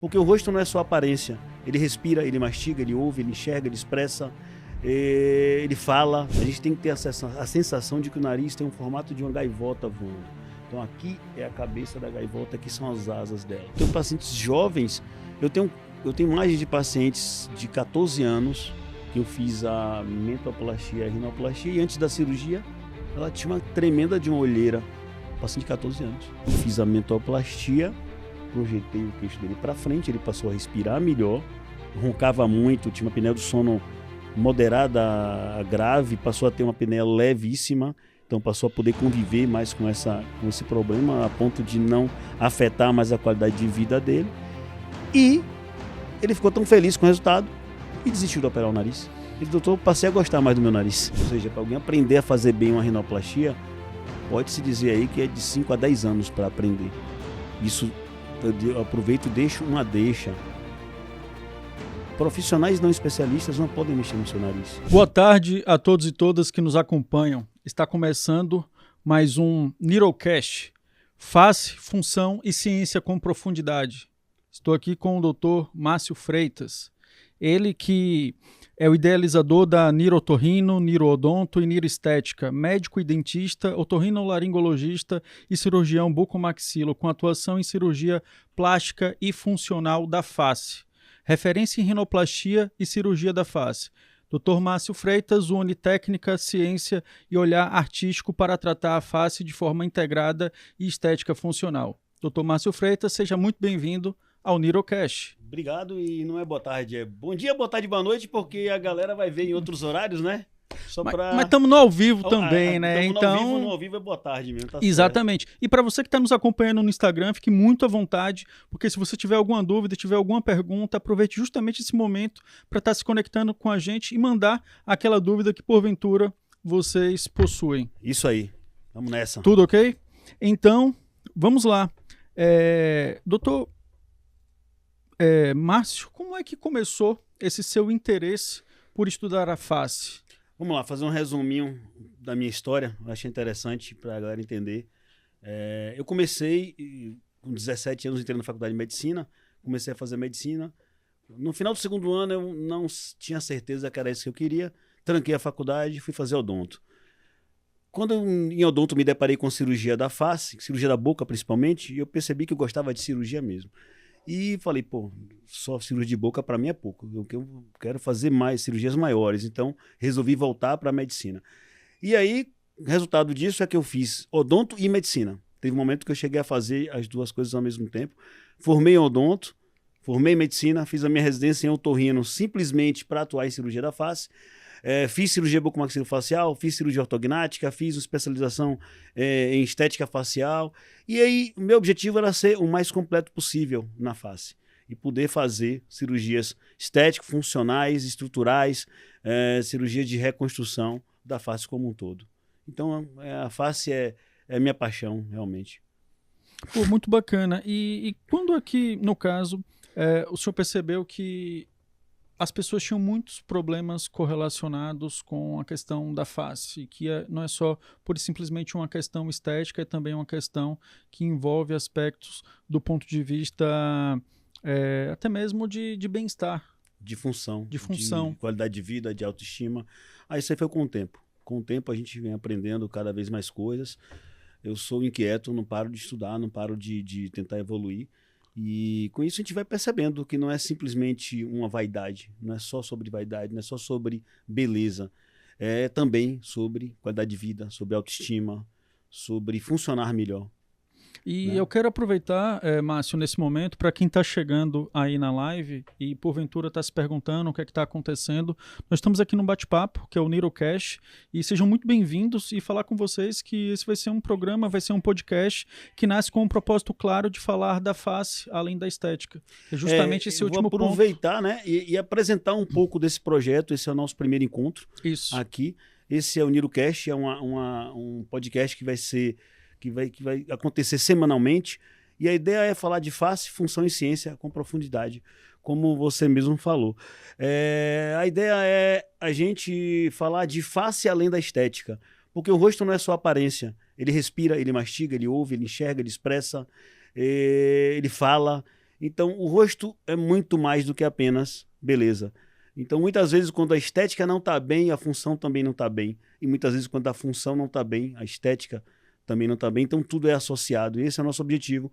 Porque o rosto não é só aparência. Ele respira, ele mastiga, ele ouve, ele enxerga, ele expressa, ele fala. A gente tem que ter a sensação de que o nariz tem um formato de uma gaivota voando. Então aqui é a cabeça da gaivota, aqui são as asas dela. Eu tenho pacientes jovens, eu tenho mais de pacientes de 14 anos que eu fiz a mentoplastia e a rinoplastia, e antes da cirurgia ela tinha uma tremenda de uma olheira, paciente de 14 anos. Eu fiz a mentoplastia, projetei o queixo dele para frente, ele passou a respirar melhor, roncava muito, tinha uma apneia do sono moderada a grave, passou a ter uma apneia levíssima, então passou a poder conviver mais com esse problema, a ponto de não afetar mais a qualidade de vida dele. E ele ficou tão feliz com o resultado e desistiu de operar o nariz. Ele disse: doutor, passei a gostar mais do meu nariz. Ou seja, para alguém aprender a fazer bem uma rinoplastia, pode-se dizer aí que é de 5 a 10 anos para aprender. Isso eu aproveito e deixo uma deixa. Profissionais não especialistas não podem mexer no seu nariz. Boa tarde a todos e todas que nos acompanham. Está começando mais um Neurocast, face, função e ciência com profundidade. Estou aqui com o Dr. Márcio Freitas, ele que é o idealizador da Nirotorrino, Niroodonto e Niroestética, médico e dentista, otorrinolaringologista e cirurgião bucomaxilo, com atuação em cirurgia plástica e funcional da face. Referência em rinoplastia e cirurgia da face. Dr. Márcio Freitas une técnica, ciência e olhar artístico para tratar a face de forma integrada e estética funcional. Dr. Márcio Freitas, seja muito bem-vindo ao Neurocast. Obrigado, e não é boa tarde, é bom dia, boa tarde, boa noite, porque a galera vai ver em outros horários, né? Mas estamos no ao vivo também, né? Então, no ao vivo é boa tarde mesmo. Tá exatamente. Certo. E para você que está nos acompanhando no Instagram, fique muito à vontade, porque se você tiver alguma dúvida, tiver alguma pergunta, aproveite justamente esse momento para estar se conectando com a gente e mandar aquela dúvida que porventura vocês possuem. Isso aí, vamos nessa. Tudo ok? Então, vamos lá. Doutor Márcio, como é que começou esse seu interesse por estudar a face? Vamos lá, fazer um resuminho da minha história, eu achei interessante para a galera entender. Eu comecei, com 17 anos, entrei na faculdade de medicina, comecei a fazer medicina. No final do segundo ano eu não tinha certeza que era isso que eu queria, tranquei a faculdade e fui fazer odonto. Quando em odonto me deparei com cirurgia da face, cirurgia da boca principalmente, eu percebi que eu gostava de cirurgia mesmo. E falei, só cirurgia de boca para mim é pouco. Eu quero fazer mais cirurgias maiores. Então, resolvi voltar para a medicina. E aí, resultado disso é que eu fiz odonto e medicina. Teve um momento que eu cheguei a fazer as duas coisas ao mesmo tempo. Formei em odonto, formei em medicina, fiz a minha residência em otorrino simplesmente para atuar em cirurgia da face. Fiz cirurgia bucomaxilofacial, fiz cirurgia ortognática, fiz uma especialização em estética facial. E aí, o meu objetivo era ser o mais completo possível na face e poder fazer cirurgias estéticas, funcionais, estruturais, cirurgia de reconstrução da face como um todo. Então, a face é minha paixão, realmente. Muito bacana. E quando aqui, no caso, o senhor percebeu que as pessoas tinham muitos problemas correlacionados com a questão da face, que não é só por simplesmente uma questão estética, é também uma questão que envolve aspectos do ponto de vista até mesmo de bem-estar. De função. De qualidade de vida, de autoestima. Isso aí foi com o tempo. Com o tempo a gente vem aprendendo cada vez mais coisas. Eu sou inquieto, não paro de estudar, não paro de tentar evoluir. E com isso a gente vai percebendo que não é simplesmente uma vaidade, não é só sobre vaidade, não é só sobre beleza, é também sobre qualidade de vida, sobre autoestima, sobre funcionar melhor. E eu quero aproveitar, Márcio, nesse momento, para quem está chegando aí na live e porventura está se perguntando o que é que está acontecendo. Nós estamos aqui num bate-papo, que é o Neurocast, e sejam muito bem-vindos e falar com vocês que esse vai ser um programa, vai ser um podcast que nasce com um propósito claro de falar da face além da estética. É justamente esse último ponto. Vou aproveitar, né, e apresentar um pouco desse projeto. Esse é o nosso primeiro encontro aqui. Esse é o Neurocast, é um podcast que vai acontecer semanalmente, e a ideia é falar de face, função e ciência com profundidade, como você mesmo falou. A ideia é a gente falar de face além da estética, porque o rosto não é só aparência, ele respira, ele mastiga, ele ouve, ele enxerga, ele expressa, ele fala, Então, o rosto é muito mais do que apenas beleza. Então, muitas vezes, quando a estética não está bem, a função também não está bem. E muitas vezes, quando a função não está bem, a estética também não está bem. Então, tudo é associado. Esse é o nosso objetivo.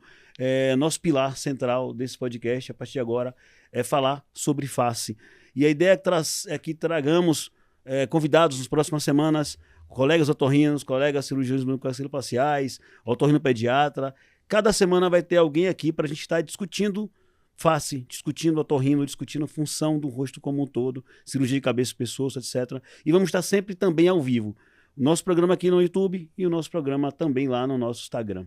Nosso pilar central desse podcast, a partir de agora, é falar sobre face. E a ideia é que tragamos convidados nas próximas semanas, colegas otorrinos, colegas cirurgiões maxilofaciais, otorrinopediatra. Cada semana vai ter alguém aqui para a gente estar discutindo face, discutindo otorrino, discutindo a função do rosto como um todo, cirurgia de cabeça, pescoço, etc. E vamos estar sempre também ao vivo. O nosso programa aqui no YouTube e o nosso programa também lá no nosso Instagram.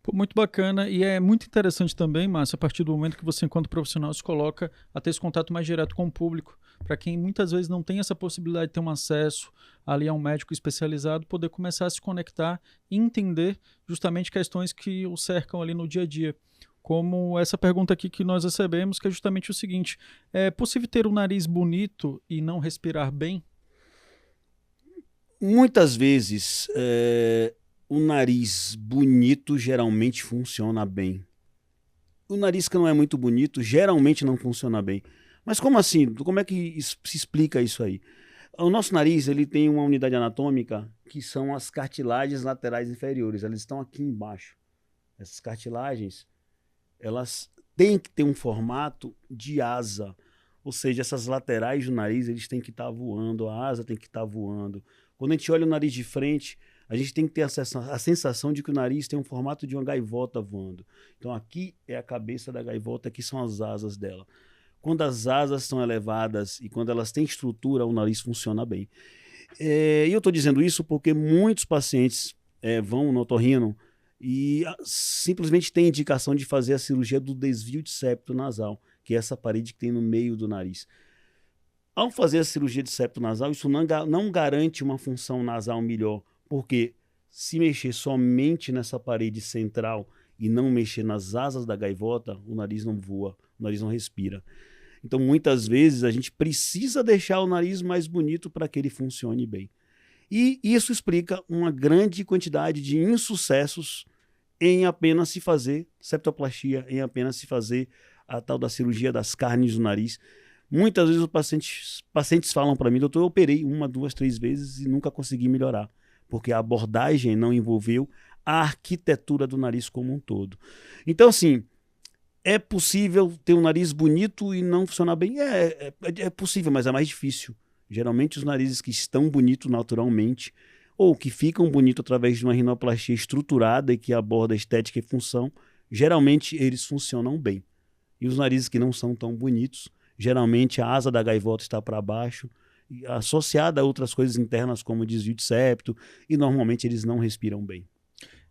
Pô, muito bacana, e é muito interessante também, Márcio, a partir do momento que você, enquanto profissional, se coloca a ter esse contato mais direto com o público, para quem muitas vezes não tem essa possibilidade de ter um acesso ali a um médico especializado, poder começar a se conectar e entender justamente questões que o cercam ali no dia a dia. Como essa pergunta aqui que nós recebemos, que é justamente o seguinte: é possível ter um nariz bonito e não respirar bem? Muitas vezes, o nariz bonito geralmente funciona bem. O nariz que não é muito bonito geralmente não funciona bem. Mas como assim? Como é que se explica isso aí? O nosso nariz ele tem uma unidade anatômica que são as cartilagens laterais inferiores. Elas estão aqui embaixo. Essas cartilagens, elas têm que ter um formato de asa. Ou seja, essas laterais do nariz eles têm que estar voando, a asa tem que estar voando. Quando a gente olha o nariz de frente, a gente tem que ter a sensação de que o nariz tem um formato de uma gaivota voando. Então aqui é a cabeça da gaivota, aqui são as asas dela. Quando as asas são elevadas e quando elas têm estrutura, o nariz funciona bem. E eu estou dizendo isso porque muitos pacientes vão no otorrino e simplesmente têm indicação de fazer a cirurgia do desvio de septo nasal, que é essa parede que tem no meio do nariz. Ao fazer a cirurgia de septo nasal, isso não garante uma função nasal melhor, porque se mexer somente nessa parede central e não mexer nas asas da gaivota, o nariz não voa, o nariz não respira. Então, muitas vezes, a gente precisa deixar o nariz mais bonito para que ele funcione bem. E isso explica uma grande quantidade de insucessos em apenas se fazer septoplastia, em apenas se fazer a tal da cirurgia das carnes do nariz. Muitas vezes os pacientes falam para mim: doutor, eu operei 1, 2, 3 vezes e nunca consegui melhorar, porque a abordagem não envolveu a arquitetura do nariz como um todo. Então, assim, é possível ter um nariz bonito e não funcionar bem? É possível, mas é mais difícil. Geralmente os narizes que estão bonitos naturalmente, ou que ficam bonitos através de uma rinoplastia estruturada e que aborda estética e função, geralmente eles funcionam bem. E os narizes que não são tão bonitos, geralmente a asa da gaivota está para baixo, associada a outras coisas internas como desvio de septo, e normalmente eles não respiram bem.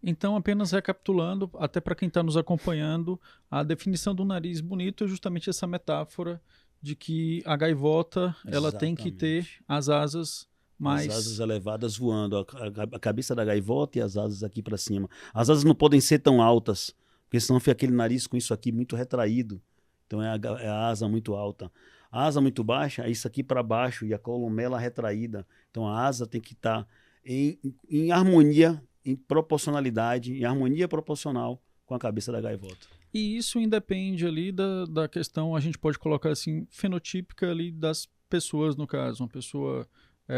Então, apenas recapitulando, até para quem está nos acompanhando, a definição do nariz bonito é justamente essa metáfora de que a gaivota ela tem que ter as asas mais... As asas elevadas voando, a cabeça da gaivota e as asas aqui para cima. As asas não podem ser tão altas, porque senão fica aquele nariz com isso aqui muito retraído. Então é a asa muito alta. A asa muito baixa é isso aqui para baixo e a columela retraída. Então a asa tem que estar em harmonia, em proporcionalidade, em harmonia proporcional com a cabeça da gaivota. E isso independe ali da questão, a gente pode colocar assim, fenotípica ali das pessoas, no caso. Uma pessoa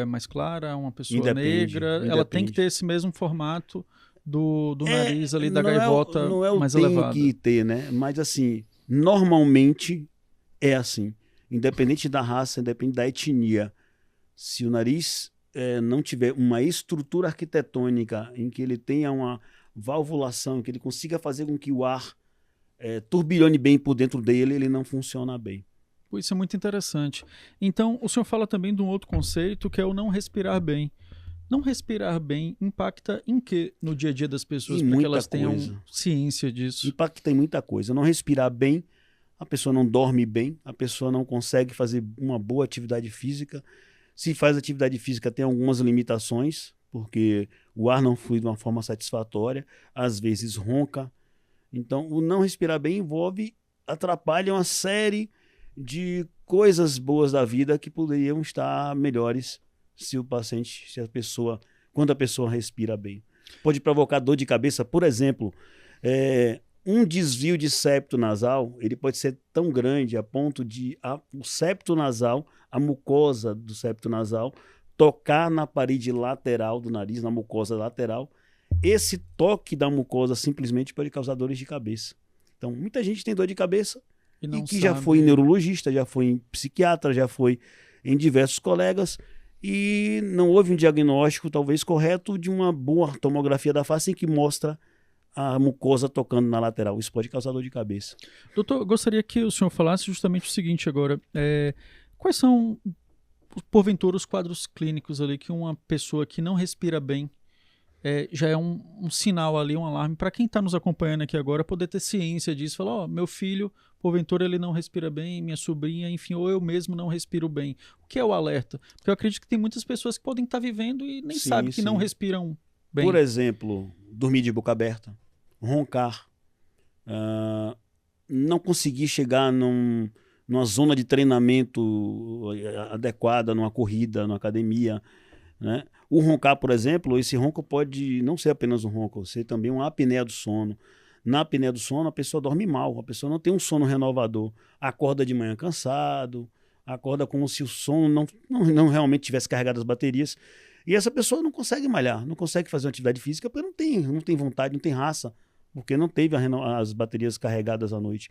mais clara, uma pessoa negra, ela tem que ter esse mesmo formato do nariz ali, da gaivota mais elevada. Não é o tem que ter, né? Mas assim... Normalmente é assim, independente da raça, independente da etnia. Se o nariz não tiver uma estrutura arquitetônica em que ele tenha uma valvulação, em que ele consiga fazer com que o ar turbilhone bem por dentro dele, ele não funciona bem. Isso é muito interessante. Então, o senhor fala também de um outro conceito que é o não respirar bem. Não respirar bem impacta em que no dia a dia das pessoas, para que elas tenham ciência disso? Impacta em muita coisa. Não respirar bem, a pessoa não dorme bem, a pessoa não consegue fazer uma boa atividade física. Se faz atividade física, tem algumas limitações, porque o ar não flui de uma forma satisfatória, às vezes ronca. Então, o não respirar bem atrapalha uma série de coisas boas da vida que poderiam estar melhores quando a pessoa respira bem. Pode provocar dor de cabeça, por exemplo, um desvio de septo nasal, ele pode ser tão grande a ponto de o septo nasal, a mucosa do septo nasal, tocar na parede lateral do nariz, na mucosa lateral. Esse toque da mucosa simplesmente pode causar dores de cabeça. Então, muita gente tem dor de cabeça e que sabe. já foi em neurologista, já foi em psiquiatra, já foi em diversos colegas e não houve um diagnóstico talvez correto de uma boa tomografia da face em que mostra a mucosa tocando na lateral. Isso pode causar dor de cabeça. Doutor, gostaria que o senhor falasse justamente o seguinte agora. Quais são, porventura, os quadros clínicos ali que uma pessoa que não respira bem já é um sinal ali, um alarme para quem está nos acompanhando aqui agora poder ter ciência disso, falar, meu filho, porventura ele não respira bem, minha sobrinha, enfim, ou eu mesmo não respiro bem. O que é o alerta? Porque eu acredito que tem muitas pessoas que podem estar vivendo e nem sabem que não respiram bem. Por exemplo, dormir de boca aberta, roncar, não conseguir chegar numa zona de treinamento adequada, numa corrida, numa academia, né? O roncar, por exemplo, esse ronco pode não ser apenas um ronco, ser também uma apneia do sono. Na apneia do sono, a pessoa dorme mal, a pessoa não tem um sono renovador. Acorda de manhã cansado, acorda como se o sono não realmente tivesse carregado as baterias. E essa pessoa não consegue malhar, não consegue fazer uma atividade física porque não tem vontade, não tem raça, porque não teve as baterias carregadas à noite.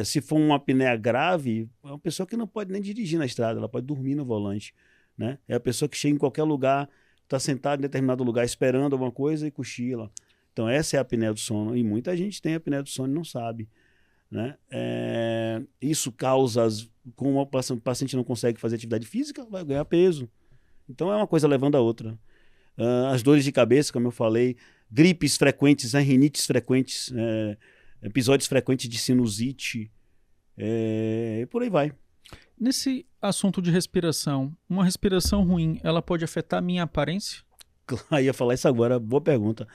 Se for uma apneia grave, é uma pessoa que não pode nem dirigir na estrada, ela pode dormir no volante. Né? É a pessoa que chega em qualquer lugar, está sentada em determinado lugar esperando alguma coisa e cochila. Então essa é a apneia do sono. E muita gente tem a apneia do sono e não sabe. Né? Isso causa, como o paciente não consegue fazer atividade física, vai ganhar peso. Então é uma coisa levando a outra. As dores de cabeça, como eu falei, gripes frequentes, rinites frequentes, episódios frequentes de sinusite, e por aí vai. Nesse assunto de respiração, uma respiração ruim, ela pode afetar a minha aparência? Eu ia falar isso agora, boa pergunta.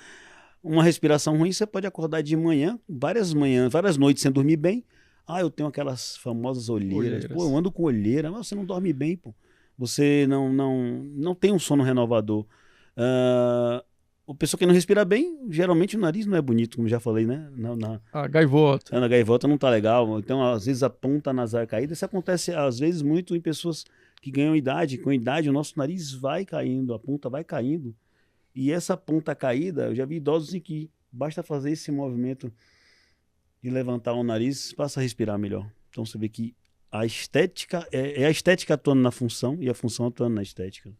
Uma respiração ruim, você pode acordar de manhã, várias noites sem dormir bem. Eu tenho aquelas famosas olheiras. Pô, eu ando com olheira, mas você não dorme bem, pô. Você não tem um sono renovador. A pessoa que não respira bem, geralmente o nariz não é bonito, como já falei, né? A gaivota. Na gaivota não tá legal. Então, às vezes, a ponta nasal é caída. Isso acontece, às vezes, muito em pessoas que ganham idade. Com idade, o nosso nariz vai caindo, a ponta vai caindo. E essa ponta caída, eu já vi idosos em que basta fazer esse movimento de levantar o nariz, passa a respirar melhor. Então, você vê que a estética é a estética atuando na função e a função atuando na estética.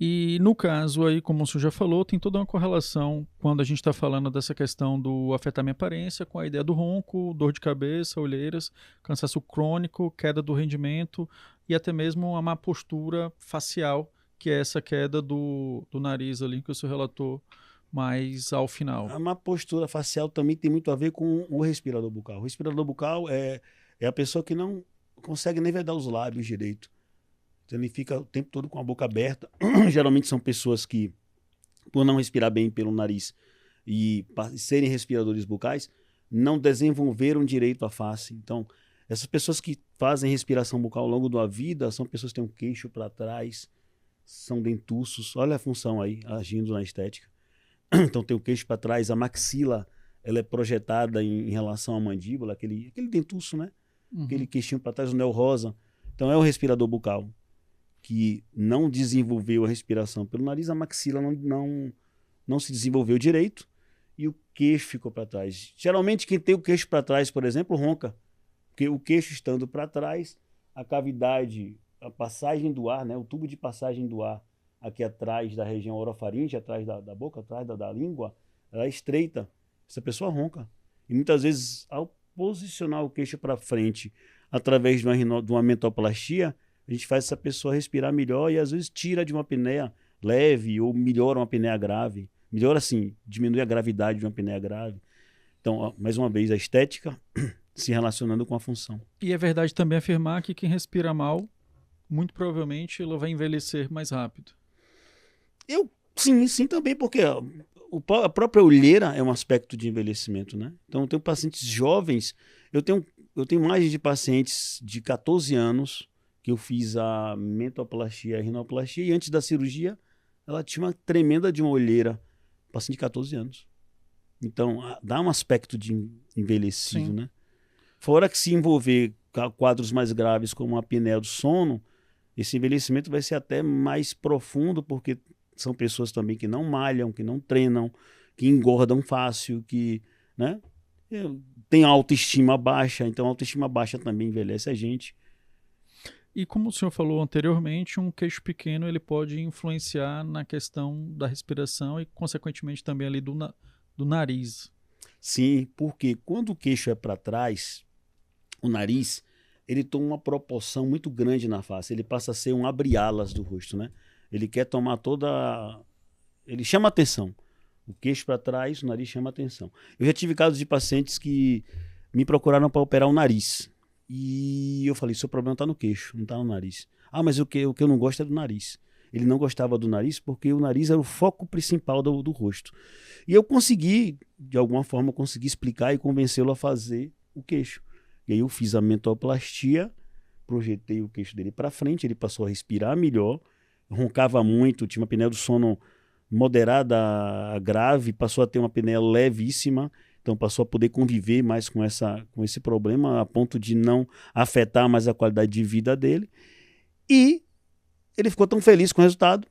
E no caso aí, como o senhor já falou, tem toda uma correlação quando a gente está falando dessa questão do afetar minha aparência com a ideia do ronco, dor de cabeça, olheiras, cansaço crônico, queda do rendimento e até mesmo a má postura facial, que é essa queda do nariz ali que o senhor relatou mais ao final. A má postura facial também tem muito a ver com o respirador bucal. O respirador bucal é a pessoa que não consegue nem vedar os lábios direito. Então ele fica o tempo todo com a boca aberta. Geralmente são pessoas que, por não respirar bem pelo nariz e serem respiradores bucais, não desenvolveram direito a face. Então, essas pessoas que fazem respiração bucal ao longo da vida são pessoas que têm um queixo para trás, são dentuços. Olha a função aí, agindo na estética. Então tem o queixo para trás, a maxila ela é projetada em relação à mandíbula, aquele dentuço, né? Uhum. Aquele queixinho para trás, o neo rosa. Então é o respirador bucal que não desenvolveu a respiração pelo nariz, a maxila não se desenvolveu direito e o queixo ficou para trás. Geralmente quem tem o queixo para trás, por exemplo, ronca, porque o queixo estando para trás, a cavidade, a passagem do ar, né, o tubo de passagem do ar aqui atrás da região orofaringe, atrás da boca, atrás da língua, ela é estreita. Essa pessoa ronca. E muitas vezes, ao posicionar o queixo para frente através de uma mentoplastia, a gente faz essa pessoa respirar melhor e às vezes tira de uma apneia leve ou melhora uma apneia grave. Melhora assim, diminui a gravidade de uma apneia grave. Então, mais uma vez, a estética se relacionando com a função. E é verdade também afirmar que quem respira mal, muito provavelmente, ela vai envelhecer mais rápido. Sim também, porque a própria olheira é um aspecto de envelhecimento, né? Então, eu tenho pacientes jovens, eu tenho imagens de pacientes de 14 anos que eu fiz a mentoplastia e a rinoplastia, e antes da cirurgia, ela tinha uma tremenda de uma olheira, paciente de 14 anos. Então, dá um aspecto de envelhecido, Sim. né? Fora que se envolver quadros mais graves como a apneia do sono, esse envelhecimento vai ser até mais profundo, porque são pessoas também que não malham, que não treinam, que engordam fácil, que, né? Tem autoestima baixa, então a autoestima baixa também envelhece a gente. E como o senhor falou anteriormente, um queixo pequeno ele pode influenciar na questão da respiração e, consequentemente, também ali do nariz. Sim, porque quando o queixo é para trás, o nariz, ele toma uma proporção muito grande na face. Ele passa a ser um abre-alas do rosto, né? Ele quer tomar toda... Ele chama atenção. O queixo para trás, o nariz chama atenção. Eu já tive casos de pacientes que me procuraram para operar o nariz. E eu falei, seu problema está no queixo, não está no nariz. Ah, mas o que eu não gosto é do nariz. Ele não gostava do nariz porque o nariz era o foco principal do rosto. E eu consegui, de alguma forma, consegui explicar e convencê-lo a fazer o queixo. E aí eu fiz a mentoplastia, projetei o queixo dele para frente, ele passou a respirar melhor, roncava muito, tinha uma apneia do sono moderada a grave, passou a ter uma apneia levíssima, então passou a poder conviver mais com esse problema, a ponto de não afetar mais a qualidade de vida dele. E ele ficou tão feliz com o resultado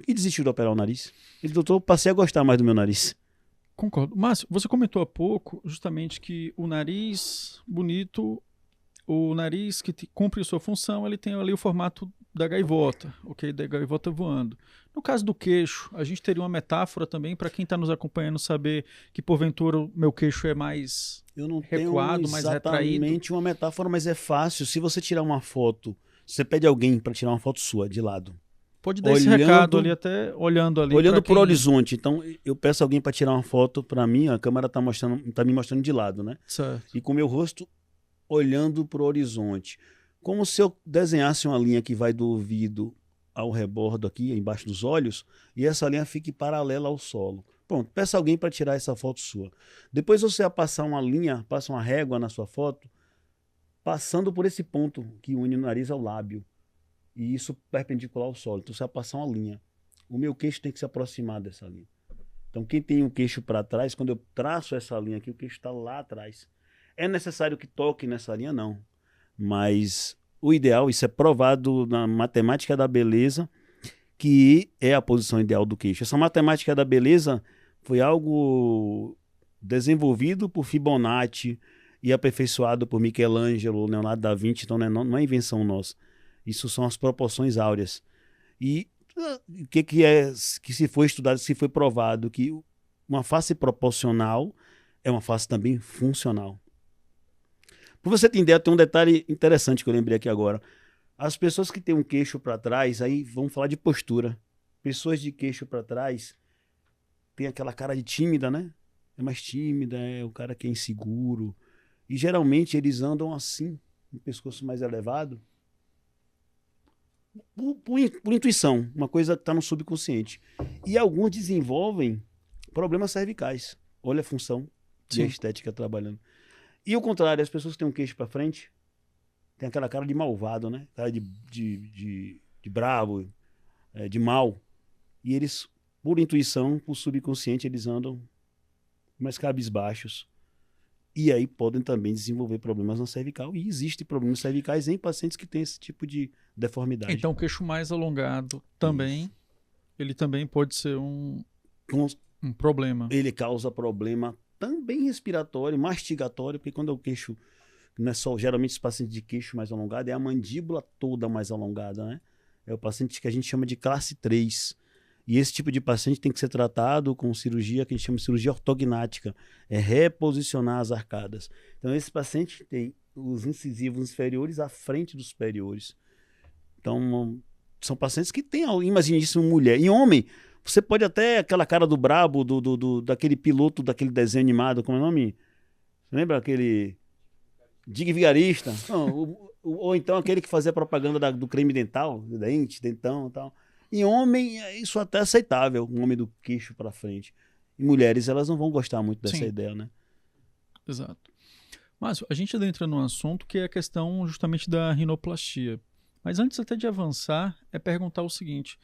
que desistiu de operar o nariz. Ele, doutor, passei a gostar mais do meu nariz. Concordo. Márcio, você comentou há pouco justamente que o nariz bonito, o nariz que cumpre sua função, ele tem ali o formato da gaivota, ok? Da gaivota voando. No caso do queixo, a gente teria uma metáfora também para quem está nos acompanhando saber que porventura o meu queixo é mais eu não recuado, tenho mais retraído. exatamente uma metáfora, mas é fácil. Se você tirar uma foto, você pede alguém para tirar uma foto sua de lado. Pode dar esse recado ali até olhando ali. Olhando para o horizonte. Então, eu peço alguém para tirar uma foto para mim, a câmera está me mostrando de lado, né? Certo. E com o meu rosto olhando para o horizonte. Como se eu desenhasse uma linha que vai do ouvido ao rebordo aqui, embaixo dos olhos, e essa linha fique paralela ao solo. Pronto, peça alguém para tirar essa foto sua. Depois você vai passar uma linha, passa uma régua na sua foto, passando por esse ponto que une o nariz ao lábio. E isso perpendicular ao solo. Então você vai passar uma linha. O meu queixo tem que se aproximar dessa linha. Então quem tem o queixo para trás, quando eu traço essa linha aqui, o queixo está lá atrás. É necessário que toque nessa linha? Não. Mas o ideal, isso é provado na matemática da beleza, que é a posição ideal do queixo. Essa matemática da beleza foi algo desenvolvido por Fibonacci e aperfeiçoado por Michelangelo, Leonardo da Vinci, então não é invenção nossa. Isso são as proporções áureas. E o que é que se foi estudado, se foi provado que uma face proporcional é uma face também funcional. Para você ter ideia, tem um detalhe interessante que eu lembrei aqui agora. As pessoas que têm um queixo para trás, aí vamos falar de postura. Pessoas de queixo para trás têm aquela cara de tímida, né? É mais tímida, é o cara que é inseguro. E geralmente eles andam assim, com o pescoço mais elevado, por intuição, uma coisa que está no subconsciente. E alguns desenvolvem problemas cervicais. Olha a função de estética trabalhando. E o contrário, as pessoas que têm um queixo para frente têm aquela cara de malvado, né? Cara de bravo, de mal. E eles, por intuição, por subconsciente, eles andam mais cabisbaixos. E aí podem também desenvolver problemas na cervical. E existem problemas cervicais em pacientes que têm esse tipo de deformidade. Então, o queixo mais alongado também, isso. Ele também pode ser um problema. Ele causa problema também respiratório, mastigatório, porque quando é o queixo, não é só, geralmente os pacientes de queixo mais alongado, é a mandíbula toda mais alongada, né? É o paciente que a gente chama de classe 3. E esse tipo de paciente tem que ser tratado com cirurgia que a gente chama de cirurgia ortognática, é reposicionar as arcadas. Então esse paciente tem os incisivos inferiores à frente dos superiores. Então são pacientes que têm, imagine isso em mulher. Em homem, você pode até, aquela cara do brabo, daquele piloto, daquele desenho animado, como é o nome? Você lembra aquele Dig Vigarista? Não, ou então aquele que fazia propaganda do creme dental, de dente, dentão e tal. Em homem, isso até é aceitável, um homem do queixo para frente. Em mulheres, elas não vão gostar muito dessa ideia, né? Exato. Mas a gente entra num assunto que é a questão justamente da rinoplastia. Mas antes até de avançar, é perguntar o seguinte: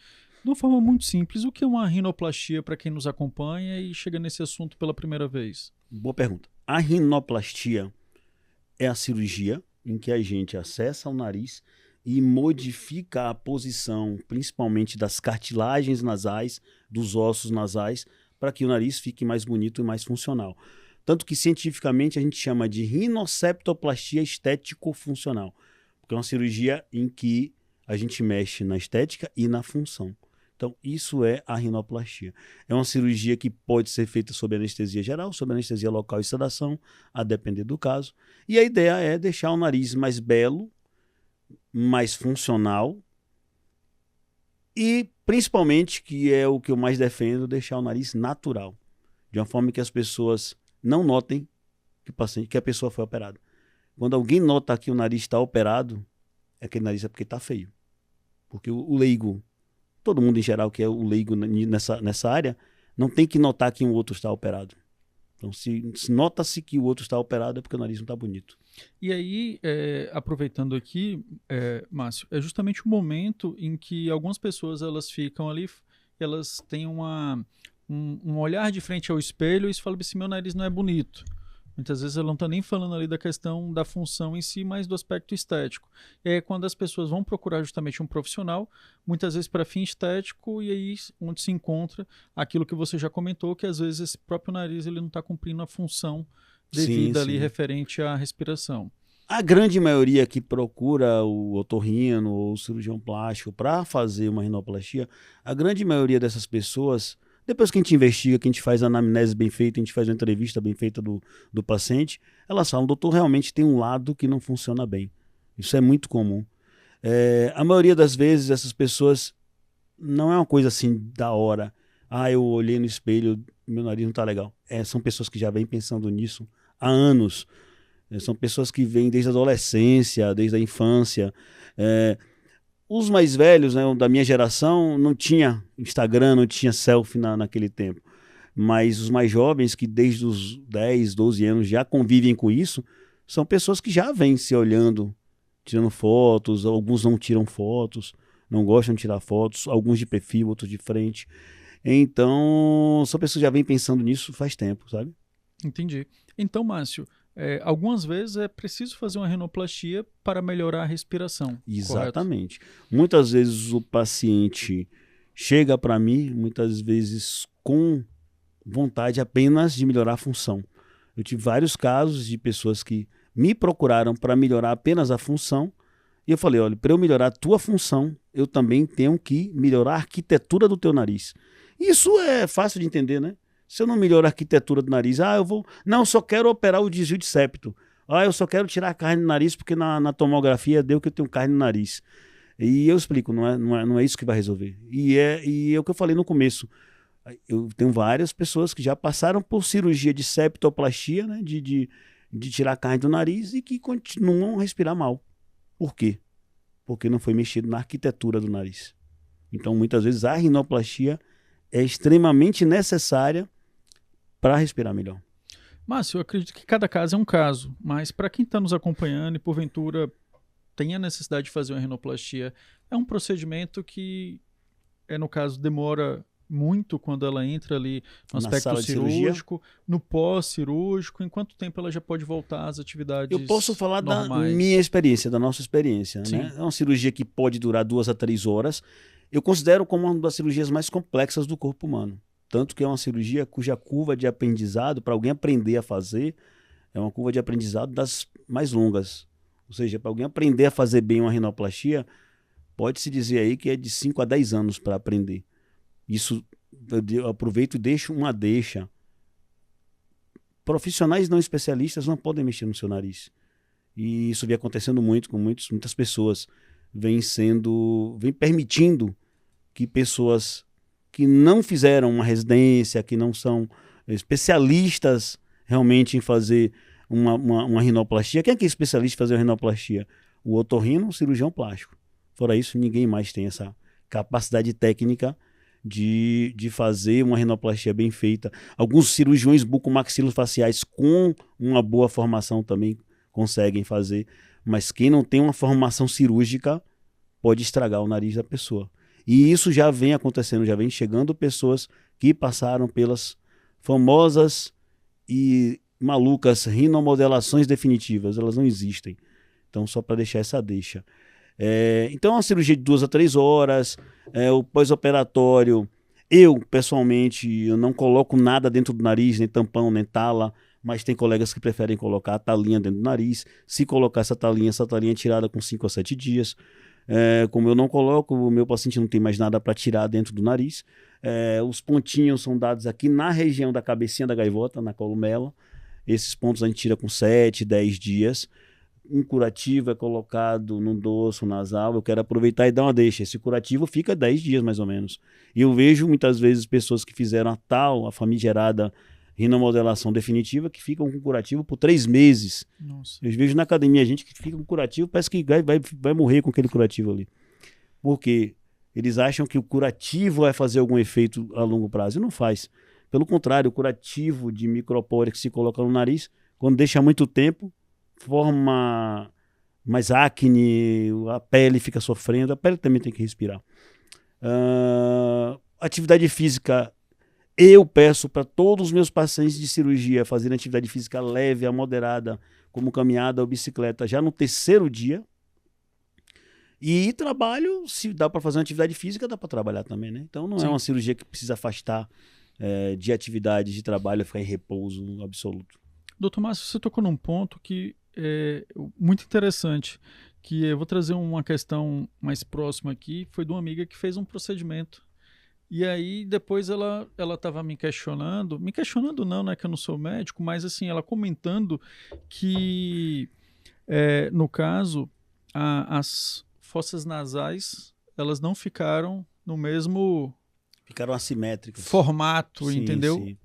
De uma forma muito simples, o que é uma rinoplastia para quem nos acompanha e chega nesse assunto pela primeira vez? Boa pergunta. A rinoplastia é a cirurgia em que a gente acessa o nariz e modifica a posição, principalmente das cartilagens nasais, dos ossos nasais, para que o nariz fique mais bonito e mais funcional. Tanto que cientificamente a gente chama de rinoceptoplastia estético-funcional, porque é uma cirurgia em que a gente mexe na estética e na função. Então, isso é a rinoplastia. É uma cirurgia que pode ser feita sob anestesia geral, sob anestesia local e sedação, a depender do caso. E a ideia é deixar o nariz mais belo, mais funcional e, principalmente, que é o que eu mais defendo, deixar o nariz natural, de uma forma que as pessoas não notem que a pessoa foi operada. Quando alguém nota que o nariz está operado, aquele nariz é porque está feio. Porque o leigo, todo mundo em geral que é o leigo nessa área, não tem que notar que um outro está operado. Então, se nota-se que o outro está operado, é porque o nariz não está bonito. E aí, aproveitando aqui, Márcio, é justamente o momento em que algumas pessoas elas ficam ali, elas têm um olhar de frente ao espelho e falam assim, meu nariz não é bonito. Muitas vezes ela não está nem falando ali da questão da função em si, mas do aspecto estético. E aí, quando as pessoas vão procurar justamente um profissional, muitas vezes para fim estético, e aí onde se encontra aquilo que você já comentou, que às vezes esse próprio nariz ele não está cumprindo a função devida ali referente à respiração. A grande maioria que procura o otorrino ou o cirurgião plástico para fazer uma rinoplastia, a grande maioria dessas pessoas, depois que a gente investiga, que a gente faz a anamnese bem feita, a gente faz uma entrevista bem feita do paciente, elas falam, doutor, realmente tem um lado que não funciona bem. Isso é muito comum. A maioria das vezes essas pessoas não é uma coisa assim da hora. Eu olhei no espelho, meu nariz não está legal. São pessoas que já vêm pensando nisso há anos. São pessoas que vêm desde a adolescência, desde a infância. Os mais velhos, né, da minha geração, não tinha Instagram, não tinha selfie naquele tempo. Mas os mais jovens, que desde os 10, 12 anos já convivem com isso, são pessoas que já vêm se olhando, tirando fotos. Alguns não tiram fotos, não gostam de tirar fotos, alguns de perfil, outros de frente. Então, são pessoas que já vêm pensando nisso faz tempo, sabe? Entendi. Então, Márcio, algumas vezes é preciso fazer uma rinoplastia para melhorar a respiração. Exatamente. Correto? Muitas vezes o paciente chega para mim, muitas vezes com vontade apenas de melhorar a função. Eu tive vários casos de pessoas que me procuraram para melhorar apenas a função, e eu falei, olha, para eu melhorar a tua função, eu também tenho que melhorar a arquitetura do teu nariz. Isso é fácil de entender, né? Se eu não melhorar a arquitetura do nariz, eu só quero operar o desvio de septo. Eu só quero tirar a carne do nariz porque na tomografia deu que eu tenho carne no nariz. E eu explico, não é isso que vai resolver. E é o que eu falei no começo. Eu tenho várias pessoas que já passaram por cirurgia de septoplastia, né, de tirar a carne do nariz e que continuam a respirar mal. Por quê? Porque não foi mexido na arquitetura do nariz. Então, muitas vezes, a rinoplastia é extremamente necessária para respirar melhor. Márcio, eu acredito que cada caso é um caso, mas para quem está nos acompanhando e porventura tem a necessidade de fazer uma rinoplastia, é um procedimento que, no caso, demora muito quando ela entra ali no aspecto cirúrgico, no pós-cirúrgico, em quanto tempo ela já pode voltar às atividades normais? Eu posso falar da minha experiência, da nossa experiência. Né? É uma cirurgia que pode durar 2 a 3 horas. Eu considero como uma das cirurgias mais complexas do corpo humano. Tanto que é uma cirurgia cuja curva de aprendizado, para alguém aprender a fazer, é uma curva de aprendizado das mais longas. Ou seja, para alguém aprender a fazer bem uma rinoplastia, pode-se dizer aí que é de 5 a 10 anos para aprender. Isso eu aproveito e deixo uma deixa. Profissionais não especialistas não podem mexer no seu nariz. E isso vem acontecendo muito com muitas pessoas. Vem permitindo que pessoas que não fizeram uma residência, que não são especialistas realmente em fazer uma rinoplastia. Quem é que é especialista em fazer uma rinoplastia? O otorrino, o cirurgião plástico. Fora isso, ninguém mais tem essa capacidade técnica de fazer uma rinoplastia bem feita. Alguns cirurgiões bucomaxilofaciais com uma boa formação também conseguem fazer, mas quem não tem uma formação cirúrgica pode estragar o nariz da pessoa. E isso já vem acontecendo, já vem chegando pessoas que passaram pelas famosas e malucas rinomodelações definitivas. Elas não existem. Então, só para deixar essa deixa. Então, é uma cirurgia de 2 a 3 horas. O pós-operatório, eu, pessoalmente, eu não coloco nada dentro do nariz, nem tampão, nem tala, mas tem colegas que preferem colocar a talinha dentro do nariz. Se colocar essa talinha é tirada com 5 a 7 dias. Como eu não coloco, o meu paciente não tem mais nada para tirar dentro do nariz. Os pontinhos são dados aqui na região da cabecinha da gaivota, na columela. Esses pontos a gente tira com 7, 10 dias. Um curativo é colocado no dorso nasal. Eu quero aproveitar e dar uma deixa. Esse curativo fica 10 dias mais ou menos. E eu vejo muitas vezes pessoas que fizeram a famigerada rinomodelação definitiva, que ficam com curativo por 3 meses. Nossa. Eu vejo na academia gente que fica com curativo, parece que vai morrer com aquele curativo ali. Por quê? Eles acham que o curativo vai fazer algum efeito a longo prazo. E não faz. Pelo contrário, o curativo de micropore que se coloca no nariz, quando deixa muito tempo, forma mais acne, a pele fica sofrendo, a pele também tem que respirar. Atividade física, eu peço para todos os meus pacientes de cirurgia fazerem atividade física leve a moderada, como caminhada ou bicicleta, já no 3º dia. E trabalho, se dá para fazer uma atividade física, dá para trabalhar também, né? Então não é uma cirurgia que precisa afastar de atividade de trabalho, ficar em repouso absoluto. Doutor Márcio, você tocou num ponto que é muito interessante, que eu vou trazer uma questão mais próxima aqui, foi de uma amiga que fez um procedimento. E aí depois ela estava me questionando não, né, que eu não sou médico, mas assim, ela comentando que, no caso, as fossas nasais, elas não ficaram no mesmo... Ficaram assimétricas. Formato, sim, entendeu? Sim.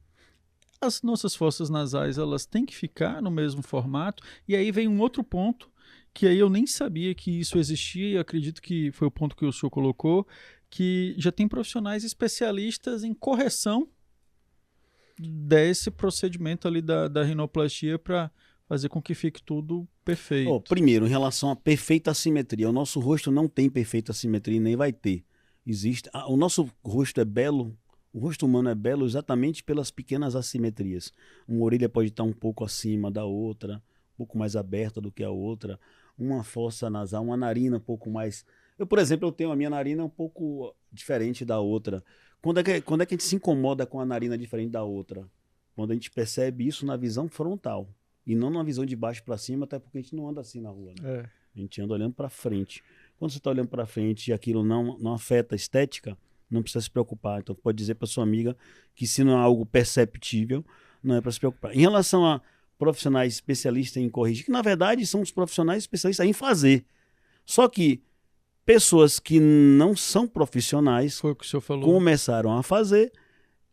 As nossas fossas nasais, elas têm que ficar no mesmo formato. E aí vem um outro ponto, que aí eu nem sabia que isso existia, e acredito que foi o ponto que o senhor colocou, que já tem profissionais especialistas em correção desse procedimento ali da rinoplastia para fazer com que fique tudo perfeito. Primeiro, em relação à perfeita assimetria, o nosso rosto não tem perfeita assimetria e nem vai ter. O nosso rosto é belo, o rosto humano é belo exatamente pelas pequenas assimetrias. Uma orelha pode estar um pouco acima da outra, um pouco mais aberta do que a outra, uma fossa nasal, uma narina um pouco mais... por exemplo, eu tenho a minha narina um pouco diferente da outra. Quando é que a gente se incomoda com a narina diferente da outra? Quando a gente percebe isso na visão frontal e não na visão de baixo para cima, até porque a gente não anda assim na rua, né? A gente anda olhando para frente. Quando você está olhando para frente e aquilo não afeta a estética, não precisa se preocupar. Então pode dizer para sua amiga que se não é algo perceptível, não é para se preocupar. Em relação a profissionais especialistas em corrigir, que na verdade são os profissionais especialistas em fazer. Só que pessoas que não são profissionais foi o que o senhor falou, começaram a fazer,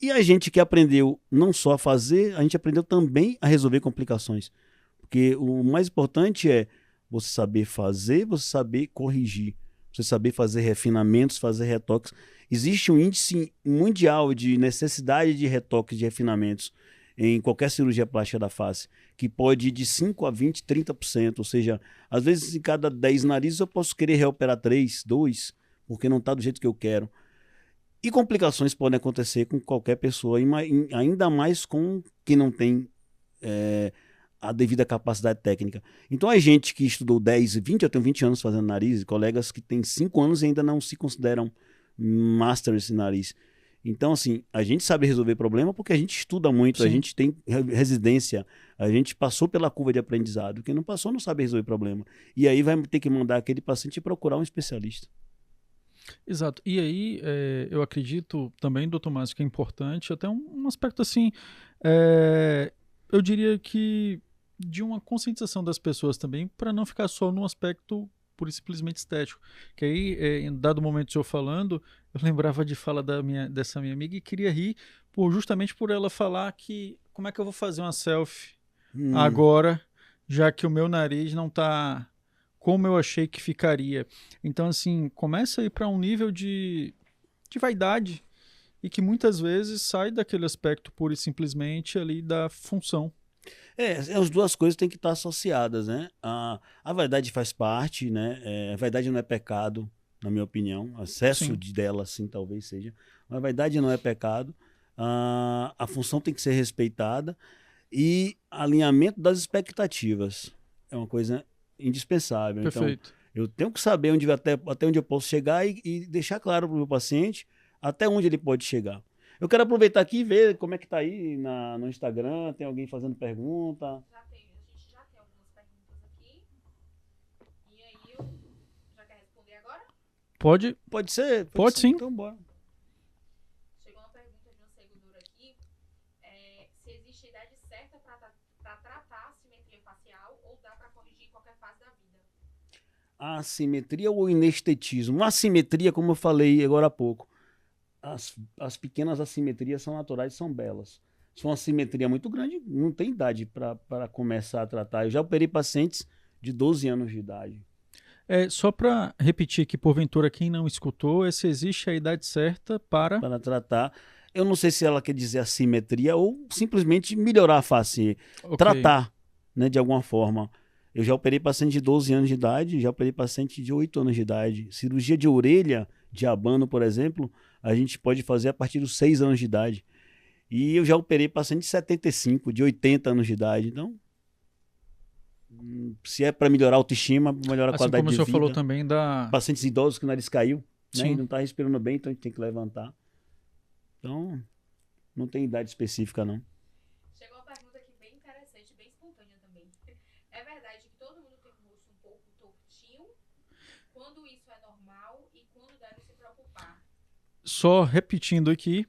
e a gente que aprendeu não só a fazer, a gente aprendeu também a resolver complicações. Porque o mais importante é você saber fazer, você saber corrigir, você saber fazer refinamentos, fazer retoques. Existe um índice mundial de necessidade de retoques, de refinamentos em qualquer cirurgia plástica da face, que pode ir de 5 a 20, 30%. Ou seja, às vezes em cada 10 narizes eu posso querer reoperar 3, 2, porque não está do jeito que eu quero. E complicações podem acontecer com qualquer pessoa, ainda mais com quem não tem a devida capacidade técnica. Então a gente que estudou 10 e 20, eu tenho 20 anos fazendo nariz, e colegas que têm 5 anos e ainda não se consideram masters em nariz. Então, assim, a gente sabe resolver problema porque a gente estuda muito, sim, a gente tem residência, a gente passou pela curva de aprendizado. Quem não passou não sabe resolver problema. E aí vai ter que mandar aquele paciente procurar um especialista. Exato. E aí, eu acredito também, doutor Márcio, que é importante, até um aspecto assim, eu diria que de uma conscientização das pessoas também, para não ficar só num aspecto pura e simplesmente estético. Que aí, em dado momento o senhor falando, eu lembrava de fala dessa minha amiga e queria rir justamente por ela falar que como é que eu vou fazer uma selfie agora, já que o meu nariz não está como eu achei que ficaria. Então, assim, começa a ir para um nível de vaidade e que muitas vezes sai daquele aspecto pura e simplesmente ali da função. As duas coisas têm que estar associadas, né? A vaidade faz parte, né? A vaidade não é pecado, na minha opinião. Excesso dela, assim, talvez seja. Mas a vaidade não é pecado. A função tem que ser respeitada. E alinhamento das expectativas é uma coisa indispensável. Perfeito. Então, eu tenho que saber até onde eu posso chegar e deixar claro para o meu paciente até onde ele pode chegar. Eu quero aproveitar aqui e ver como é que está aí no Instagram. Tem alguém fazendo pergunta? A gente já tem algumas perguntas aqui. E aí, já quer responder agora? Pode ser? Pode sim. Então, bora. Chegou uma pergunta de um seguidor aqui. Se existe a idade certa para tratar a assimetria facial ou dá para corrigir em qualquer fase da vida? A assimetria ou o inestetismo? A assimetria, como eu falei agora há pouco, as pequenas assimetrias são naturais, são belas. Se for uma assimetria muito grande, não tem idade para começar a tratar. Eu já operei pacientes de 12 anos de idade. Só para repetir aqui, porventura, quem não escutou, se existe a idade certa para tratar. Eu não sei se ela quer dizer assimetria ou simplesmente melhorar a face. Okay. Tratar, né, de alguma forma. Eu já operei paciente de 12 anos de idade, já operei paciente de 8 anos de idade. Cirurgia de orelha, de abano, por exemplo, a gente pode fazer a partir dos 6 anos de idade. E eu já operei paciente de 75, de 80 anos de idade. Então, se é para melhorar a autoestima, melhorar a qualidade de vida. Como o senhor falou também da... Pacientes idosos que o nariz caiu, né, e não está respirando bem, então a gente tem que levantar. Então, não tem idade específica, não. Chegou uma pergunta aqui bem interessante, bem espontânea também. É verdade que todo mundo tem um rosto um pouco tortinho? Quando isso é normal e quando deve se preocupar? Só repetindo aqui,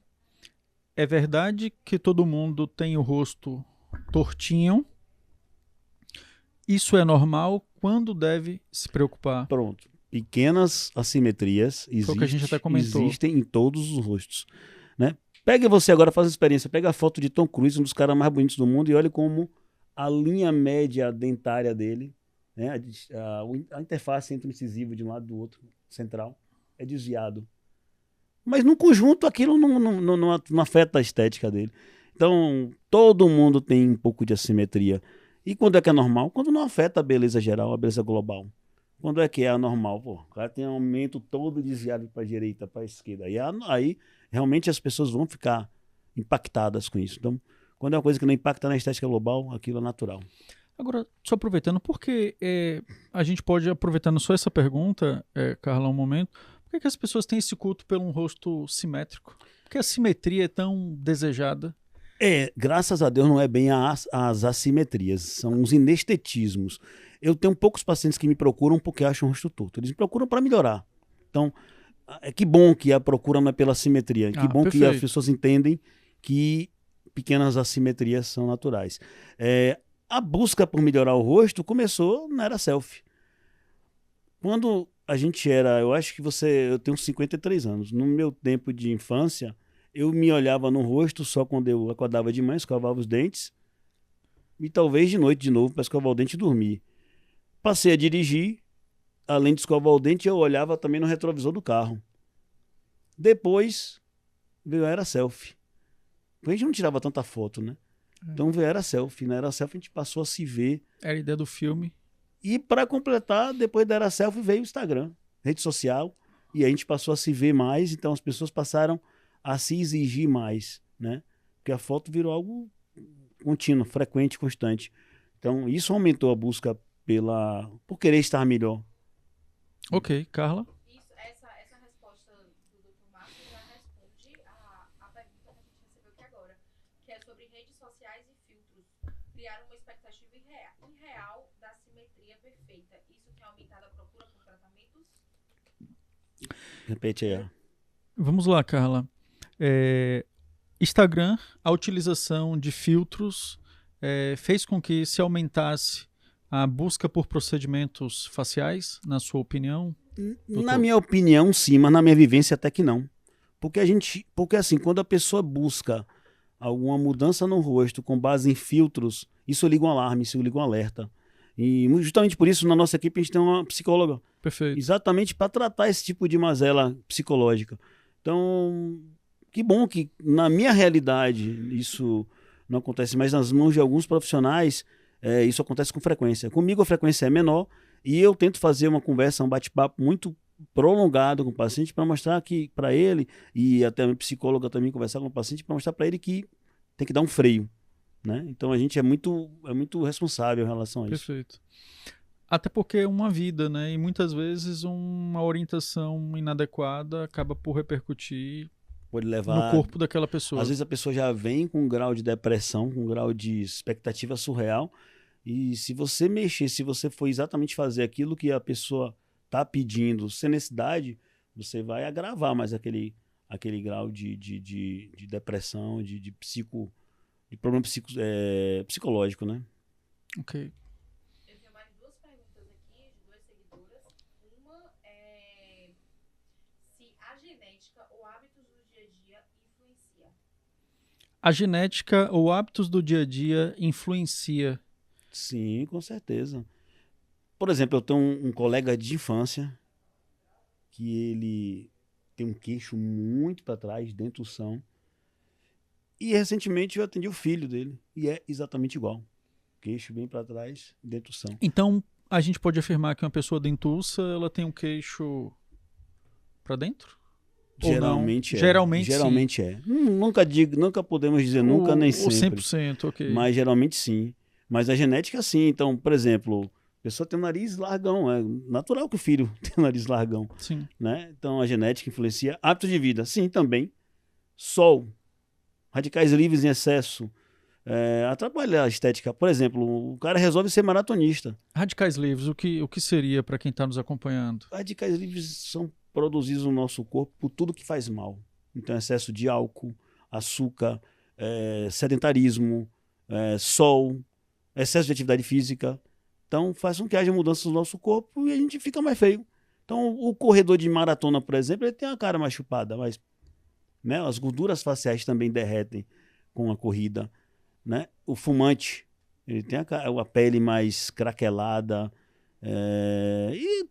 é verdade que todo mundo tem o rosto tortinho? Isso é normal? Quando deve se preocupar? Pronto. Pequenas assimetrias existem em todos os rostos. Né? Pega você agora, faz a experiência, pega a foto de Tom Cruise, um dos caras mais bonitos do mundo, e olha como a linha média dentária dele, né? A interface entre o incisivo de um lado e do outro, central, é desviado. Mas no conjunto aquilo não afeta a estética dele. Então, todo mundo tem um pouco de assimetria. E quando é que é normal? Quando não afeta a beleza geral, a beleza global. Quando é que é anormal? Pô, o cara tem um aumento todo desviado para a direita, para a esquerda. E aí, realmente, as pessoas vão ficar impactadas com isso. Então, quando é uma coisa que não impacta na estética global, aquilo é natural. Agora, só aproveitando, porque a gente pode, aproveitando só essa pergunta, Carla, um momento, por que as pessoas têm esse culto pelo um rosto simétrico? Por que a simetria é tão desejada? Graças a Deus não é bem as assimetrias, são os inestetismos. Eu tenho poucos pacientes que me procuram porque acham o rosto torto. Eles me procuram para melhorar. Então, que bom que a procura não é pela simetria. Que bom perfeito. Que as pessoas entendem que pequenas assimetrias são naturais. A busca por melhorar o rosto começou na era selfie. Quando a gente eu acho que eu tenho 53 anos. No meu tempo de infância, eu me olhava no rosto só quando eu acordava de manhã, escovava os dentes e talvez de noite de novo para escovar o dente e dormir. Passei a dirigir, além de escovar o dente, eu olhava também no retrovisor do carro. Depois veio a era selfie. A gente não tirava tanta foto, né? Então veio a era selfie. Na era selfie a gente passou a se ver. Era a ideia do filme. E para completar, depois da era selfie veio o Instagram, rede social, e a gente passou a se ver mais, então as pessoas passaram a se exigir mais, né? Porque a foto virou algo contínuo, frequente, constante. Então, isso aumentou a busca por querer estar melhor. Ok, Carla? Essa resposta do Dr. Márcio já responde a pergunta que a gente recebeu aqui agora, que é sobre redes sociais e filtros. Criar uma expectativa irreal da simetria perfeita. Isso tem aumentado a procura por tratamentos? Repete aí. Vamos lá, Carla. Instagram, a utilização de filtros fez com que se aumentasse a busca por procedimentos faciais, na sua opinião? Na minha opinião, sim, mas na minha vivência até que não. Porque assim, quando a pessoa busca alguma mudança no rosto com base em filtros, isso liga um alarme, isso liga um alerta. E justamente por isso, na nossa equipe, a gente tem uma psicóloga. Perfeito. Exatamente para tratar esse tipo de mazela psicológica. Então, que bom que na minha realidade isso não acontece, mas nas mãos de alguns profissionais isso acontece com frequência. Comigo a frequência é menor e eu tento fazer uma conversa, um bate-papo muito prolongado com o paciente para mostrar que, para ele, e até a psicóloga também conversar com o paciente para mostrar para ele que tem que dar um freio, né? Então a gente é muito responsável em relação a isso. Perfeito. Até porque é uma vida, né? E muitas vezes uma orientação inadequada acaba por repercutir Pode levar... no corpo daquela pessoa. Às vezes a pessoa já vem com um grau de depressão, com um grau de expectativa surreal, e se você mexer, se você for exatamente fazer aquilo que a pessoa está pedindo sem necessidade, você vai agravar mais aquele grau de depressão, de problema psicológico, né? Ok. Eu tenho mais duas perguntas aqui, de duas seguidoras. Uma é se a genética ou hábitos do dia a dia influencia. A genética ou hábitos do dia a dia influencia. Sim, com certeza. Por exemplo, eu tenho um colega de infância que ele tem um queixo muito para trás, dentução. E recentemente eu atendi o filho dele e é exatamente igual. Queixo bem para trás, dentução. Então, a gente pode afirmar que uma pessoa dentuça, ela tem um queixo para dentro? Ou Geralmente não? é. Geralmente é. Nunca podemos dizer nunca, nem sempre. Ou 100%, ok. Mas geralmente sim. Mas a genética sim. Então, por exemplo, a pessoa tem um nariz largão. É natural que o filho tenha um nariz largão. Sim. Né? Então a genética influencia. Hábitos de vida, sim, também. Sol. Radicais livres em excesso. Atrapalha a estética. Por exemplo, o cara resolve ser maratonista. Radicais livres, o que seria para quem está nos acompanhando? Radicais livres são produzidos no nosso corpo por tudo que faz mal. Então, excesso de álcool, açúcar, sedentarismo, sol, excesso de atividade física. Então, faz com que haja mudanças no nosso corpo e a gente fica mais feio. Então, o corredor de maratona, por exemplo, ele tem a cara mais chupada, mas né, as gorduras faciais também derretem com a corrida. Né? O fumante, ele tem a pele mais craquelada. E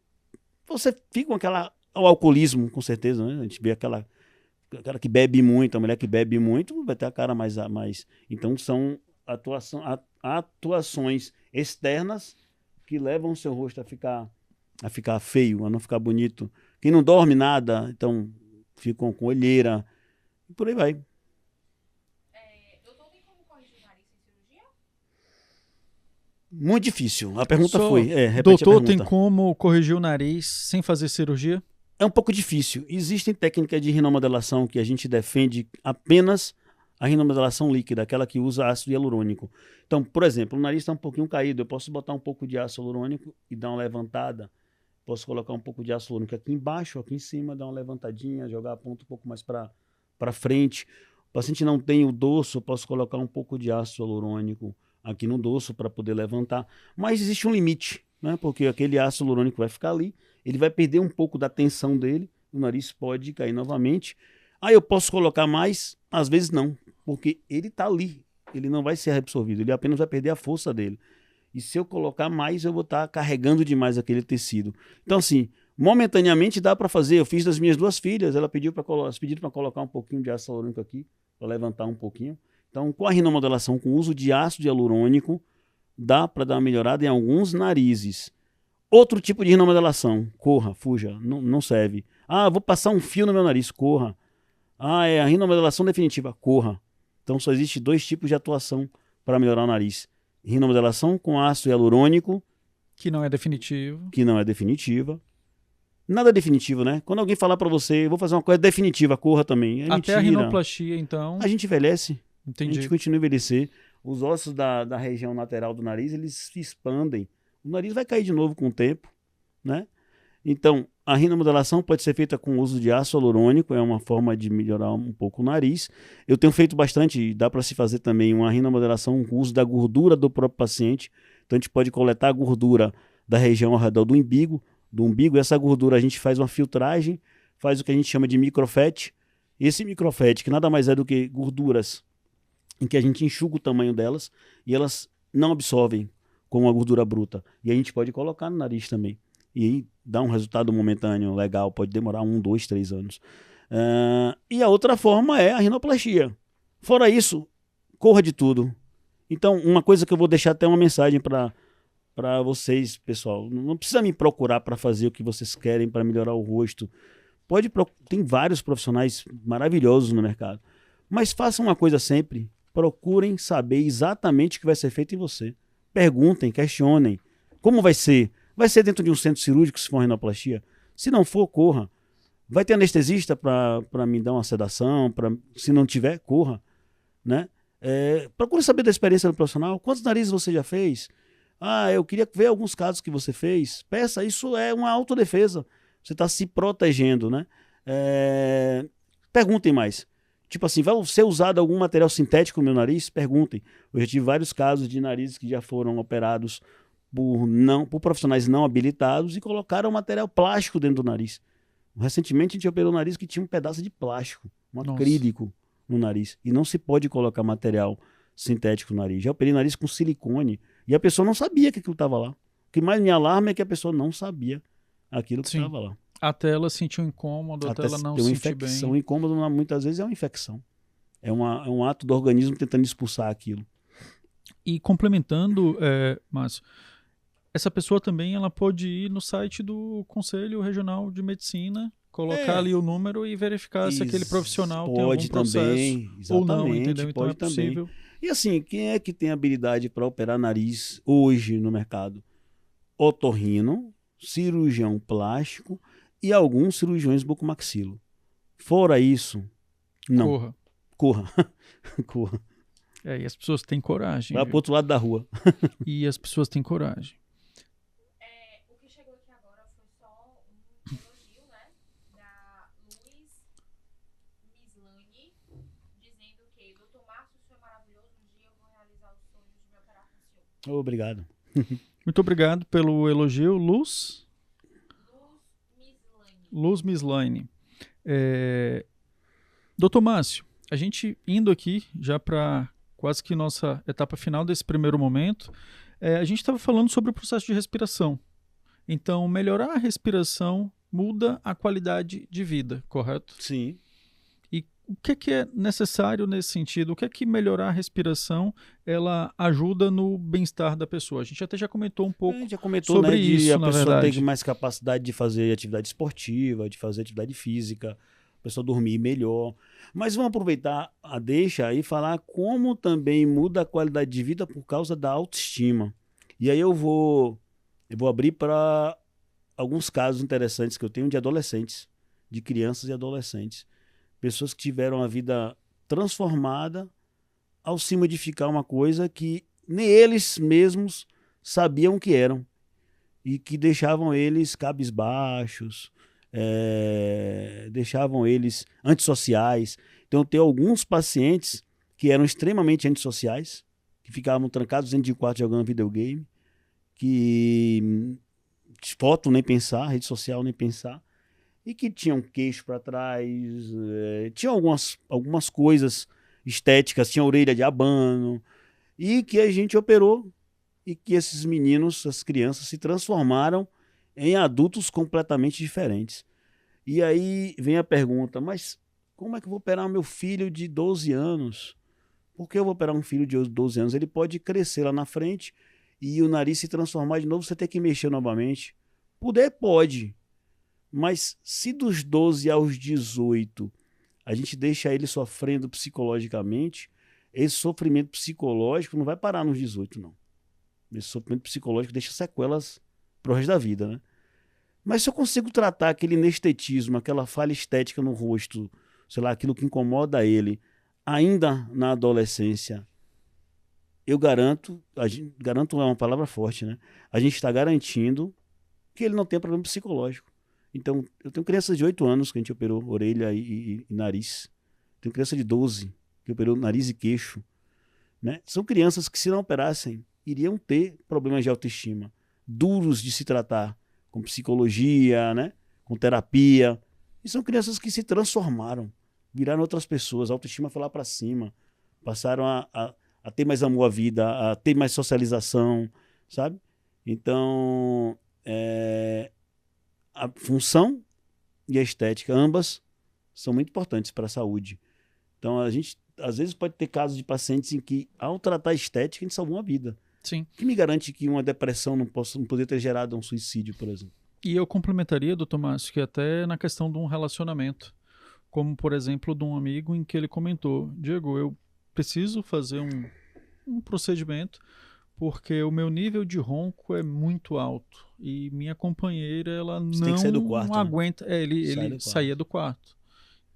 você fica com o alcoolismo, com certeza. Né? A gente vê aquela cara que bebe muito, a mulher que bebe muito vai ter a cara mais... Então, são atuações externas que levam o seu rosto a ficar feio, a não ficar bonito. Quem não dorme nada, então ficam com olheira, e por aí vai. Doutor, tem como corrigir o nariz sem cirurgia? Muito difícil. A pergunta Só, foi... repete doutor, a pergunta. tem como corrigir o nariz sem fazer cirurgia? É um pouco difícil. Existem técnicas de rinomodelação que a gente defende apenas a rinomodelação líquida, aquela que usa ácido hialurônico. Então, por exemplo, o nariz está um pouquinho caído, eu posso botar um pouco de ácido hialurônico e dar uma levantada. Posso colocar um pouco de ácido hialurônico aqui embaixo, aqui em cima, dar uma levantadinha, jogar a ponta um pouco mais para frente. O paciente não tem o dorso, eu posso colocar um pouco de ácido hialurônico aqui no dorso para poder levantar. Mas existe um limite, né? Porque aquele ácido hialurônico vai ficar ali, ele vai perder um pouco da tensão dele, o nariz pode cair novamente. Aí eu posso colocar mais, às vezes não, porque ele está ali, ele não vai ser reabsorvido, ele apenas vai perder a força dele. E se eu colocar mais, eu vou estar carregando demais aquele tecido. Então, assim, momentaneamente dá para fazer. Eu fiz das minhas duas filhas, elas pediram para colocar um pouquinho de ácido hialurônico aqui, para levantar um pouquinho. Então, com a rinomodelação, com o uso de ácido hialurônico, dá para dar uma melhorada em alguns narizes. Outro tipo de rinomodelação, corra, fuja, não serve. Vou passar um fio no meu nariz, corra. É a rinomodelação definitiva, corra. Então, só existe dois tipos de atuação para melhorar o nariz. Rinomodelação com ácido hialurônico, que não é definitivo. Que não é definitiva. Nada é definitivo, né? Quando alguém falar para você, vou fazer uma coisa definitiva, corra também. Até mentira. A rinoplastia, então. A gente envelhece. Entendi. A gente continua a envelhecer. Os ossos da região lateral do nariz, eles se expandem. O nariz vai cair de novo com o tempo, né? Então, a rinomodelação pode ser feita com o uso de ácido hialurônico, é uma forma de melhorar um pouco o nariz. Eu tenho feito bastante, dá para se fazer também uma rinomodelação com o uso da gordura do próprio paciente. Então, a gente pode coletar a gordura da região ao redor do umbigo, e essa gordura a gente faz uma filtragem, faz o que a gente chama de microfat. Esse microfat, que nada mais é do que gorduras em que a gente enxuga o tamanho delas e elas não absorvem como a gordura bruta. E a gente pode colocar no nariz também. E aí dá um resultado momentâneo legal, pode demorar 1, 2, 3 anos. E a outra forma é a rinoplastia. Fora isso, corra de tudo. Então, uma coisa que eu vou deixar até uma mensagem para para vocês, pessoal. Não precisa me procurar para fazer o que vocês querem, para melhorar o rosto. Tem vários profissionais maravilhosos no mercado. Mas façam uma coisa sempre. Procurem saber exatamente o que vai ser feito em você. Perguntem, questionem. Como vai ser? Vai ser dentro de um centro cirúrgico se for rinoplastia? Se não for, corra. Vai ter anestesista para me dar uma sedação? Se não tiver, corra. Né? Procure saber da experiência do profissional. Quantos narizes você já fez? Eu queria ver alguns casos que você fez. Peça, isso é uma autodefesa. Você está se protegendo, né? Perguntem mais. Tipo assim, vai ser usado algum material sintético no meu nariz? Perguntem. Eu já tive vários casos de narizes que já foram operados por profissionais não habilitados e colocaram material plástico dentro do nariz. Recentemente a gente operou um nariz que tinha um pedaço de plástico, um acrílico no nariz. E não se pode colocar material sintético no nariz. Já operei nariz com silicone e a pessoa não sabia que aquilo estava lá. O que mais me alarma é que a pessoa não sabia aquilo que estava lá. Até ela sentir um incômodo, até ela não se sentir bem. Um incômodo muitas vezes é uma infecção. É um ato do organismo tentando expulsar aquilo. E complementando, Márcio, essa pessoa também ela pode ir no site do Conselho Regional de Medicina, colocar ali o número e verificar se aquele profissional tem algum processo também, ou não, entendeu? Então é possível. E assim, quem é que tem habilidade para operar nariz hoje no mercado? Otorrino, cirurgião plástico e alguns cirurgiões bucomaxilo. Fora isso, não. Corra. Corra. E as pessoas têm coragem. Vai pro outro lado da rua. E as pessoas têm coragem. O que chegou aqui agora foi só um elogio, né? Da Luz Mislane, dizendo que Dr. Márcio, isso é maravilhoso. Um dia eu vou realizar os sonhos de me operar com o senhor. Obrigado. Muito obrigado pelo elogio, Luz Mislane. Doutor Márcio, a gente indo aqui já para quase que nossa etapa final desse primeiro momento, a gente estava falando sobre o processo de respiração. Então, melhorar a respiração muda a qualidade de vida, correto? Sim. E o que é necessário nesse sentido? O que é que melhorar a respiração ela ajuda no bem-estar da pessoa? A gente até já comentou um pouco sobre né, isso, a na pessoa verdade. tem mais capacidade de fazer atividade esportiva, de fazer atividade física, a pessoa dormir melhor. Mas vamos aproveitar a deixa e falar como também muda a qualidade de vida por causa da autoestima. E aí eu vou abrir para alguns casos interessantes que eu tenho de adolescentes, de crianças e adolescentes. Pessoas que tiveram a vida transformada ao se modificar uma coisa que nem eles mesmos sabiam que eram e que deixavam eles cabisbaixos, deixavam eles antissociais. Então eu tenho alguns pacientes que eram extremamente antissociais, que ficavam trancados dentro de um quarto jogando videogame, que foto nem pensar, rede social nem pensar, e que tinham queixo para trás, tinha algumas coisas estéticas, tinha orelha de abano, e que a gente operou, e que esses meninos, as crianças, se transformaram em adultos completamente diferentes. E aí vem a pergunta, mas como é que eu vou operar meu filho de 12 anos? Por que eu vou operar um filho de 12 anos? Ele pode crescer lá na frente e o nariz se transformar de novo, você ter que mexer novamente. Pode. Mas se dos 12 aos 18 a gente deixa ele sofrendo psicologicamente, esse sofrimento psicológico não vai parar nos 18, não. Esse sofrimento psicológico deixa sequelas pro resto da vida, né? Mas se eu consigo tratar aquele nestetismo, aquela falha estética no rosto, sei lá, aquilo que incomoda ele, ainda na adolescência, eu garanto é uma palavra forte, né? A gente está garantindo que ele não tem problema psicológico. Então, eu tenho crianças de 8 anos que a gente operou orelha e nariz. Tenho criança de 12 que operou nariz e queixo. Né? São crianças que, se não operassem, iriam ter problemas de autoestima, duros de se tratar, com psicologia, né? Com terapia. E são crianças que se transformaram, viraram outras pessoas, a autoestima foi lá para cima, passaram a ter mais amor à vida, a ter mais socialização, sabe? Então, a função e a estética, ambas, são muito importantes para a saúde. Então, a gente, às vezes, pode ter casos de pacientes em que, ao tratar a estética, a gente salvou uma vida. Sim. O que me garante que uma depressão não poderia ter gerado um suicídio, por exemplo? E eu complementaria, doutor Márcio, que até na questão de um relacionamento, como por exemplo de um amigo em que ele comentou, Diego, eu preciso fazer um procedimento porque o meu nível de ronco é muito alto e minha companheira, ela Você tem que sair do quarto, não né? aguenta. Ele saía do quarto.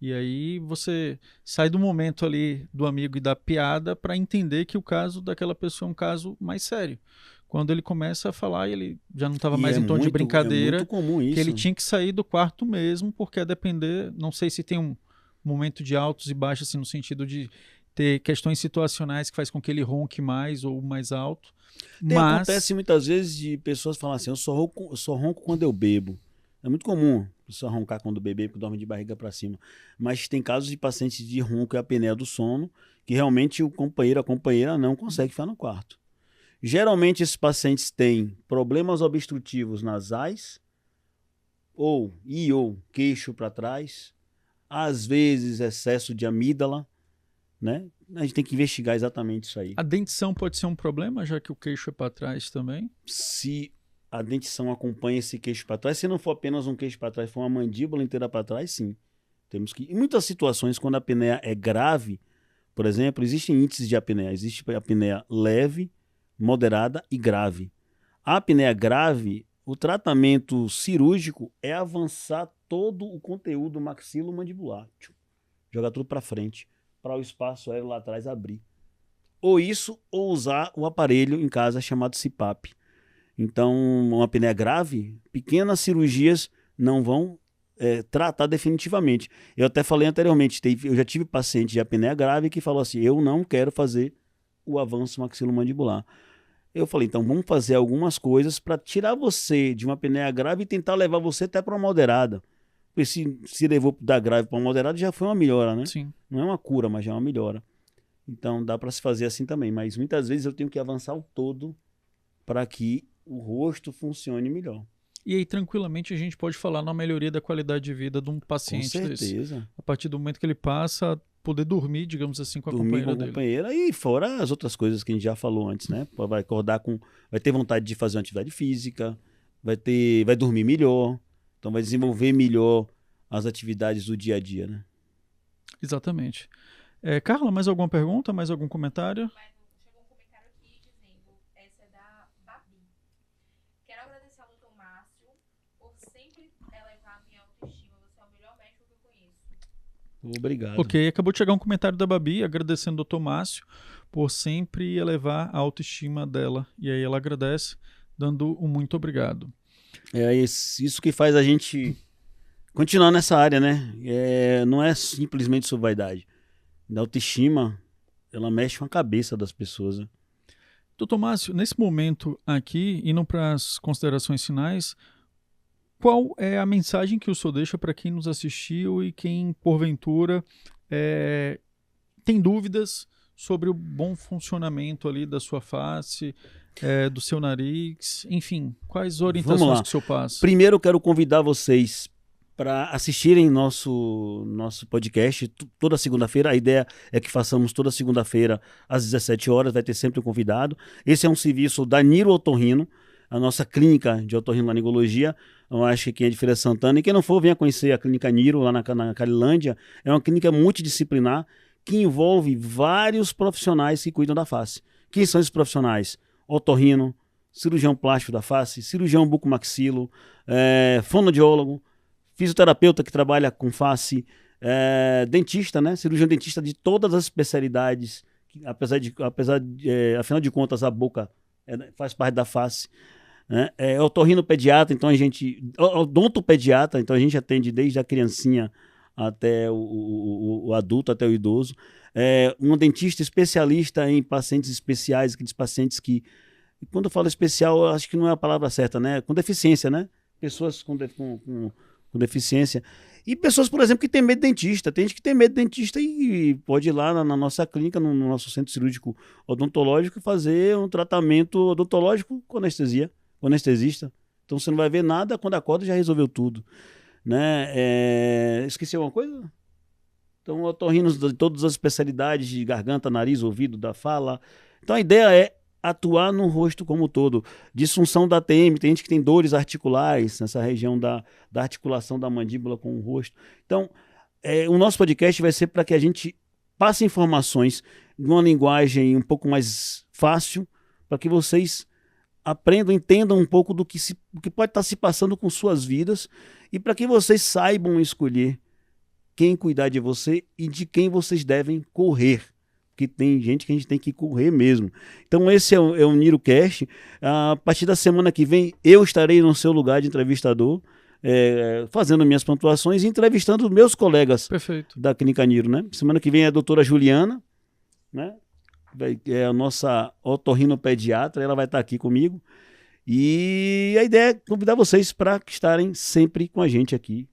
E aí você sai do momento ali do amigo e da piada para entender que o caso daquela pessoa é um caso mais sério. Quando ele começa a falar, ele já não estava E mais em tom de é brincadeira, muito comum que ele isso. tinha que sair do quarto mesmo, porque a depender, não sei se tem um momento de altos e baixos, assim, no sentido de ter questões situacionais que faz com que ele ronque mais ou mais alto. Acontece muitas vezes de pessoas falarem assim, eu só ronco quando eu bebo. É muito comum a pessoa roncar quando bebe, porque dorme de barriga para cima. Mas tem casos de pacientes de ronco e apneia do sono, que realmente o companheiro, a companheira não consegue ficar no quarto. Geralmente esses pacientes têm problemas obstrutivos nasais, ou queixo para trás, às vezes excesso de amígdala, né? A gente tem que investigar exatamente isso aí. A dentição pode ser um problema, já que o queixo é para trás também? Se a dentição acompanha esse queixo para trás, se não for apenas um queixo para trás, for uma mandíbula inteira para trás, sim. Temos que. Em muitas situações, quando a apneia é grave, por exemplo, existem índices de apneia. Existe a apneia leve, moderada e grave. A apneia grave, o tratamento cirúrgico é avançar todo o conteúdo maxilomandibular. Jogar tudo para frente, para o espaço aéreo lá atrás abrir. Ou isso, ou usar o aparelho em casa chamado CPAP. Então, uma apneia grave, pequenas cirurgias não vão tratar definitivamente. Eu até falei anteriormente, eu já tive paciente de apneia grave que falou assim, eu não quero fazer o avanço maxilomandibular. Eu falei, então vamos fazer algumas coisas para tirar você de uma apneia grave e tentar levar você até para uma moderada. Porque se levou da grave para uma moderada, já foi uma melhora, né? Sim. Não é uma cura, mas já é uma melhora. Então dá para se fazer assim também. Mas muitas vezes eu tenho que avançar o todo para que o rosto funcione melhor. E aí, tranquilamente, a gente pode falar na melhoria da qualidade de vida de um paciente. Com certeza. Desse. A partir do momento que ele passa a poder dormir, digamos assim, com a dormir companheira com a companheira e fora as outras coisas que a gente já falou antes, né? Vai acordar vai ter vontade de fazer uma atividade física, vai dormir melhor, então vai desenvolver melhor as atividades do dia a dia, né? Exatamente. Carla, mais alguma pergunta? Mais algum comentário? Chegou um comentário aqui dizendo, essa é da Babi. Quero agradecer ao Dr. Márcio por sempre elevar a minha autoestima. Você é o melhor médico que eu conheço. Obrigado. Ok, acabou de chegar um comentário da Babi agradecendo ao Dr. Márcio por sempre elevar a autoestima dela. E aí ela agradece, dando um muito obrigado. É isso que faz a gente continuar nessa área, né? Não é simplesmente sobre vaidade. A autoestima, ela mexe com a cabeça das pessoas, né? Doutor Márcio, nesse momento aqui, indo para as considerações finais, qual é a mensagem que o senhor deixa para quem nos assistiu e quem, porventura, tem dúvidas sobre o bom funcionamento ali da sua face, do seu nariz, enfim, quais orientações que o senhor passa? Primeiro eu quero convidar vocês para assistirem nosso podcast toda segunda-feira. A ideia é que façamos toda segunda-feira às 17 horas, vai ter sempre um convidado. Esse é um serviço da Niro Otorrino, a nossa clínica de otorrinolaringologia. Eu acho que quem é de Feira de Santana, e quem não for, venha conhecer a clínica Niro, lá na Carilândia. É uma clínica multidisciplinar que envolve vários profissionais que cuidam da face. Quem são esses profissionais? Otorrino, cirurgião plástico da face, cirurgião bucomaxilo, fonoaudiólogo, fisioterapeuta que trabalha com face, dentista, né? Cirurgião dentista de todas as especialidades, afinal de contas, a boca faz parte da face. Né? Otorrinopediatra, então odontopediatra, então a gente atende desde a criancinha até o adulto, até o idoso. Um dentista especialista em pacientes especiais, aqueles pacientes que, quando eu falo especial, eu acho que não é a palavra certa, né? Com deficiência, né? Pessoas com deficiência. E pessoas, por exemplo, que têm medo de dentista. Tem gente que tem medo de dentista e pode ir lá na nossa clínica, no nosso centro cirúrgico odontológico, e fazer um tratamento odontológico com anestesista. Então você não vai ver nada, quando acorda já resolveu tudo. Né? Esqueci alguma coisa? Então, otorrinos de todas as especialidades de garganta, nariz, ouvido, da fala. Então a ideia é atuar no rosto como um todo. Disfunção da TM, tem gente que tem dores articulares nessa região da articulação da mandíbula com o rosto. Então, o nosso podcast vai ser para que a gente passe informações de uma linguagem um pouco mais fácil, para que vocês aprendam, entendam um pouco do que pode estar se passando com suas vidas e para que vocês saibam escolher quem cuidar de você e de quem vocês devem correr. Porque tem gente que a gente tem que correr mesmo. Então esse é o NiroCast. A partir da semana que vem eu estarei no seu lugar de entrevistador, fazendo minhas pontuações e entrevistando meus colegas da Clínica Niro, né? Semana que vem é a doutora Juliana, né? É a nossa otorrinopediatra, ela vai estar aqui comigo. E a ideia é convidar vocês para estarem sempre com a gente aqui,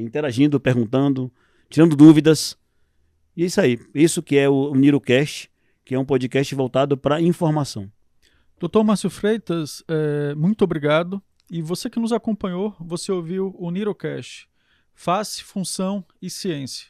interagindo, perguntando, tirando dúvidas. E é isso aí. Isso que é o NiroCast, que é um podcast voltado para informação. Dr. Márcio Freitas, muito obrigado. E você que nos acompanhou, você ouviu o NiroCast, Face, Função e Ciência.